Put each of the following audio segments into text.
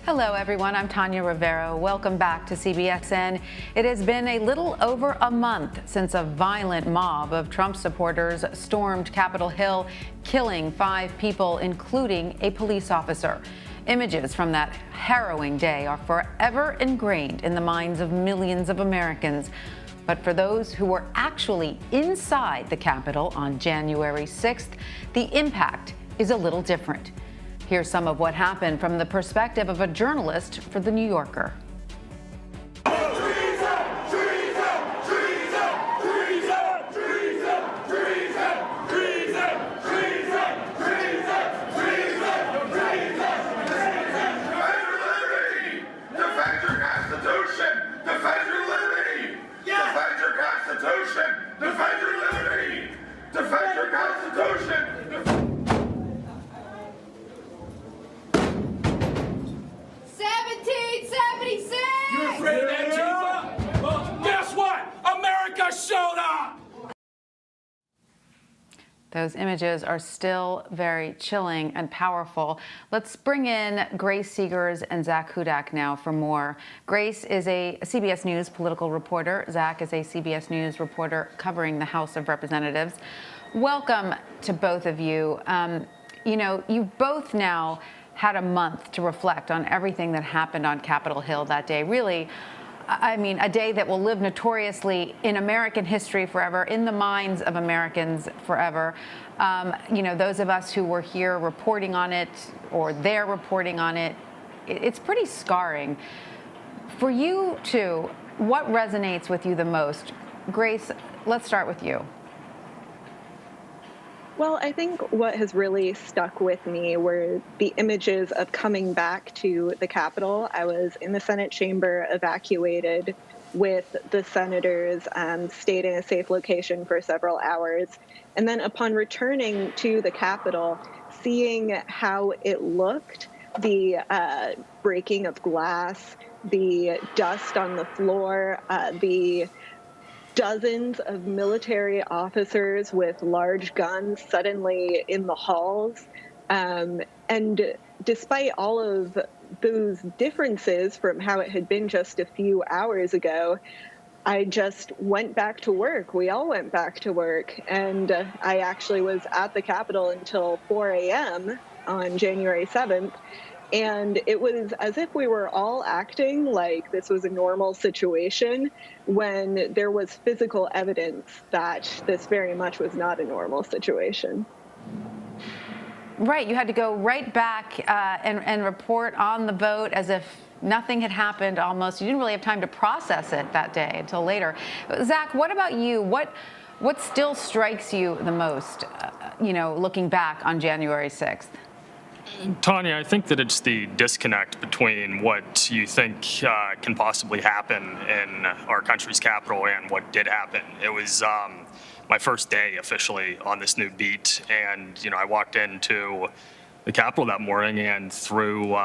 Hello, everyone. I'm Tanya Rivero. Welcome back to CBSN. It has been a little over a month since a violent mob of Trump supporters stormed Capitol Hill, killing 5 people, including a police officer. Images from that harrowing day are forever ingrained in the minds of millions of Americans. But for those who were actually inside the Capitol on January 6th, the impact is a little different. Here's some of what happened from the perspective of a journalist for The New Yorker. Those images are still very chilling and powerful. Let's bring in Grace Segers and Zach Hudak now for more. Grace is a CBS News political reporter. Zach is a CBS News reporter covering the House of Representatives. Welcome to both of you. You've both now had a month to reflect on everything that happened on Capitol Hill that day. Really, I mean, a day that will live notoriously in American history forever, in the minds of Americans forever. Those of us who were here reporting on it, or they're reporting on it, it's pretty scarring. For you two, what resonates with you the most? Grace, let's start with you. Well, I think what has really stuck with me were the images of coming back to the Capitol. I was in the Senate chamber, evacuated with the senators, stayed in a safe location for several hours. And then upon returning to the Capitol, seeing how it looked, the breaking of glass, the dust on the floor, the dozens of military officers with large guns suddenly in the halls. And despite all of those differences from how it had been just a few hours ago, I just went back to work. We all went back to work. And I actually was at the Capitol until 4 a.m. on January 7th. And it was as if we were all acting like this was a normal situation when there was physical evidence that this very much was not a normal situation. Right. You had to go right back and report on the vote as if nothing had happened almost. You didn't really have time to process it that day until later. Zach, what about you? What still strikes you the most, looking back on January 6th? Tanya, I think that it's the disconnect between what you think can possibly happen in our country's capital and what did happen. It was my first day officially on this new beat, and I walked into the Capitol that morning and through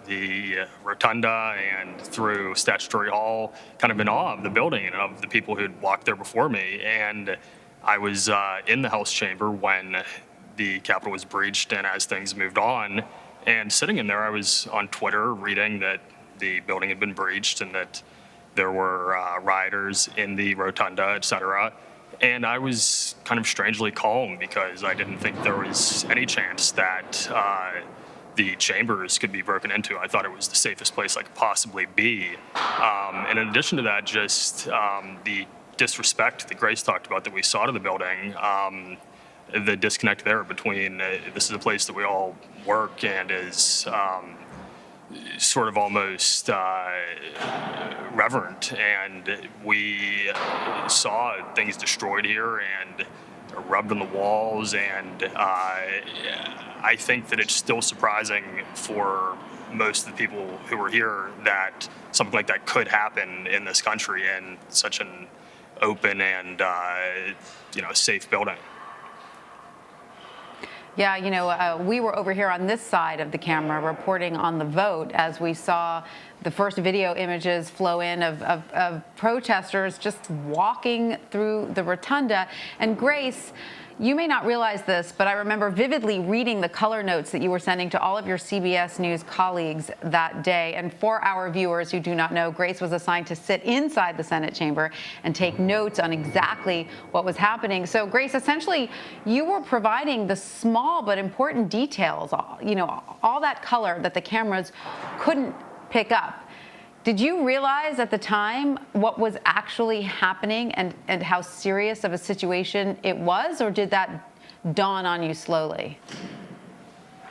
the rotunda and through Statutory Hall, kind of in awe of the building and of the people who'd walked there before me. And I was in the House chamber when the Capitol was breached, and as things moved on, and sitting in there, I was on Twitter reading that the building had been breached and that there were rioters in the rotunda, et cetera. And I was kind of strangely calm because I didn't think there was any chance that the chambers could be broken into. I thought it was the safest place I could possibly be. And in addition to that, just the disrespect that Grace talked about that we saw to the building, the disconnect there between this is a place that we all work and is sort of almost reverent, and we saw things destroyed here and rubbed on the walls, and I think that it's still surprising for most of the people who were here that something like that could happen in this country in such an open and safe building. Yeah, we were over here on this side of the camera reporting on the vote as we saw the first video images flow in of protesters just walking through the rotunda. And Grace, You may not realize this, but I remember vividly reading the color notes that you were sending to all of your CBS News colleagues that day. And for our viewers who do not know, Grace was assigned to sit inside the Senate chamber and take notes on exactly what was happening. So, Grace, essentially, you were providing the small but important details, all that color that the cameras couldn't pick up. Did you realize at the time what was actually happening and how serious of a situation it was, or did that dawn on you slowly?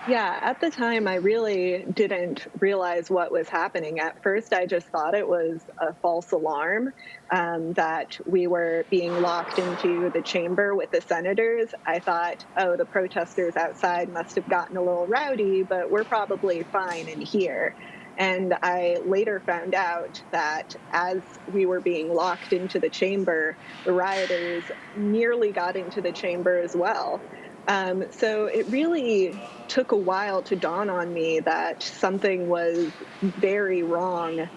Yeah, at the time, I really didn't realize what was happening. At first, I just thought it was a false alarm, that we were being locked into the chamber with the senators. I thought, oh, the protesters outside must have gotten a little rowdy, but we're probably fine in here. And I later found out that as we were being locked into the chamber, the rioters nearly got into the chamber as well. So it really took a while to dawn on me that something was very wrong.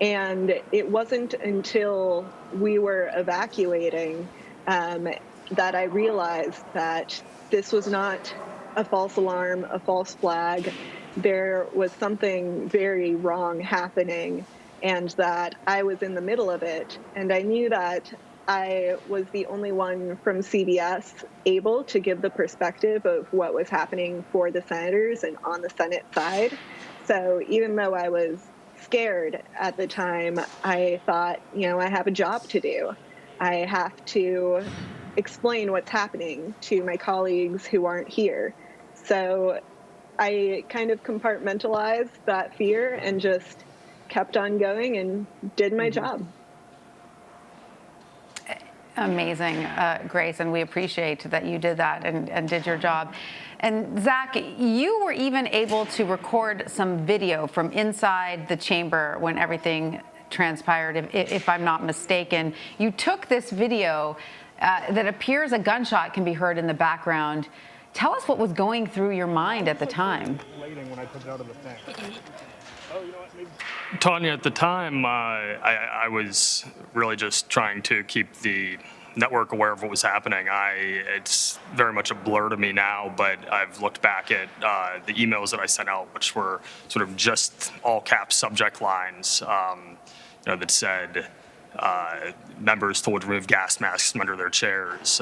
And it wasn't until we were evacuating that I realized that this was not a false alarm, a false flag. There was something very wrong happening, and that I was in the middle of it. And I knew that I was the only one from CBS able to give the perspective of what was happening for the senators and on the Senate side. So even though I was scared at the time, I thought, I have a job to do. I have to explain what's happening to my colleagues who aren't here. So I kind of compartmentalized that fear and just kept on going and did my job. Amazing, Grace, and we appreciate that you did that and did your job. And Zach, you were even able to record some video from inside the chamber when everything transpired, if I'm not mistaken. You took this video that appears a gunshot can be heard in the background. Tell us what was going through your mind at the time. When I took it out of the thing. Tanya, at the time, I was really just trying to keep the network aware of what was happening. It's very much a blur to me now, but I've looked back at the emails that I sent out, which were sort of just all caps subject lines, that said, members told to remove gas masks from under their chairs,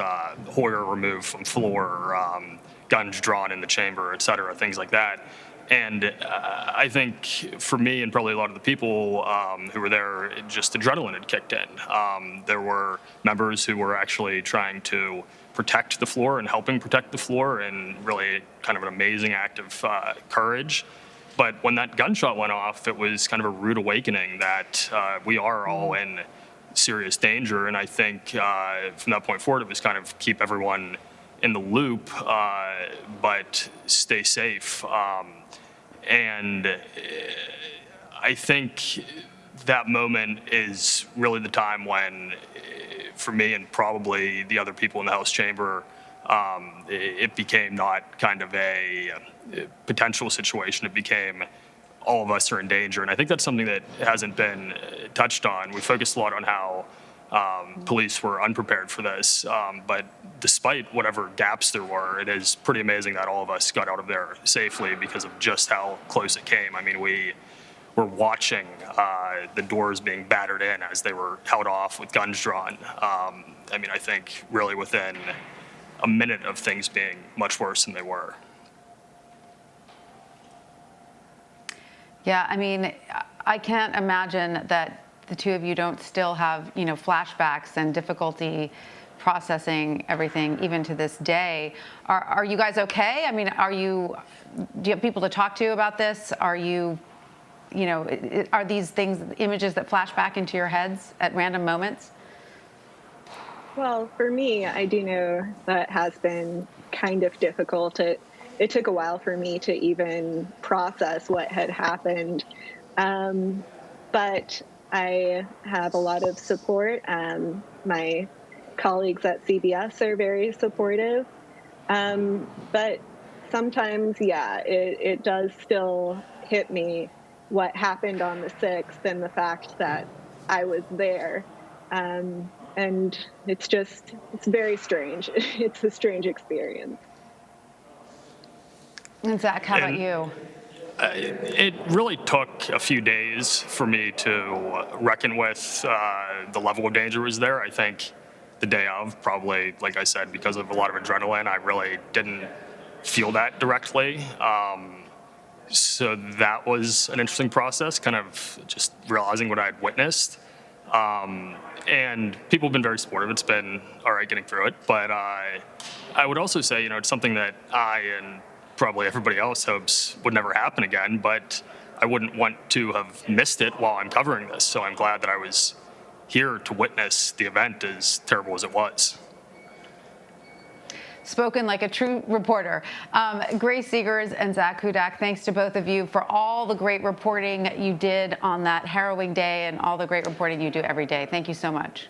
Hoyer removed from floor, guns drawn in the chamber, et cetera, things like that. And I think for me and probably a lot of the people who were there, just adrenaline had kicked in. There were members who were actually trying to protect the floor and helping protect the floor, and really kind of an amazing act of courage. But when that gunshot went off, it was kind of a rude awakening that we are all in serious danger. And I think from that point forward, it was kind of keep everyone in the loop, but stay safe. And I think that moment is really the time when, for me and probably the other people in the House chamber, it became not kind of a potential situation. It became all of us are in danger. And I think that's something that hasn't been touched on. We focused a lot on how police were unprepared for this. But despite whatever gaps there were, it is pretty amazing that all of us got out of there safely because of just how close it came. I mean, we were watching the doors being battered in as they were held off with guns drawn. I think really within a minute of things being much worse than they were. Yeah, I can't imagine that the two of you don't still have, flashbacks and difficulty processing everything even to this day. Are you guys okay? Do you have people to talk to about this? Are these things, images that flash back into your heads at random moments? Well, for me, I do know that has been kind of difficult. It took a while for me to even process what had happened. But I have a lot of support. My colleagues at CBS are very supportive. But sometimes, it does still hit me what happened on the 6th and the fact that I was there. And it's very strange. It's a strange experience. And Zach, how about you? It really took a few days for me to reckon with the level of danger was there. I think the day of, probably, like I said, because of a lot of adrenaline, I really didn't feel that directly. So that was an interesting process, kind of just realizing what I had witnessed. And people have been very supportive. It's been all right getting through it. But I would also say, it's something that I and probably everybody else hopes would never happen again. But I wouldn't want to have missed it while I'm covering this. So I'm glad that I was here to witness the event, as terrible as it was. Spoken like a true reporter. Grace Segers and Zach Hudak, thanks to both of you for all the great reporting you did on that harrowing day and all the great reporting you do every day. Thank you so much.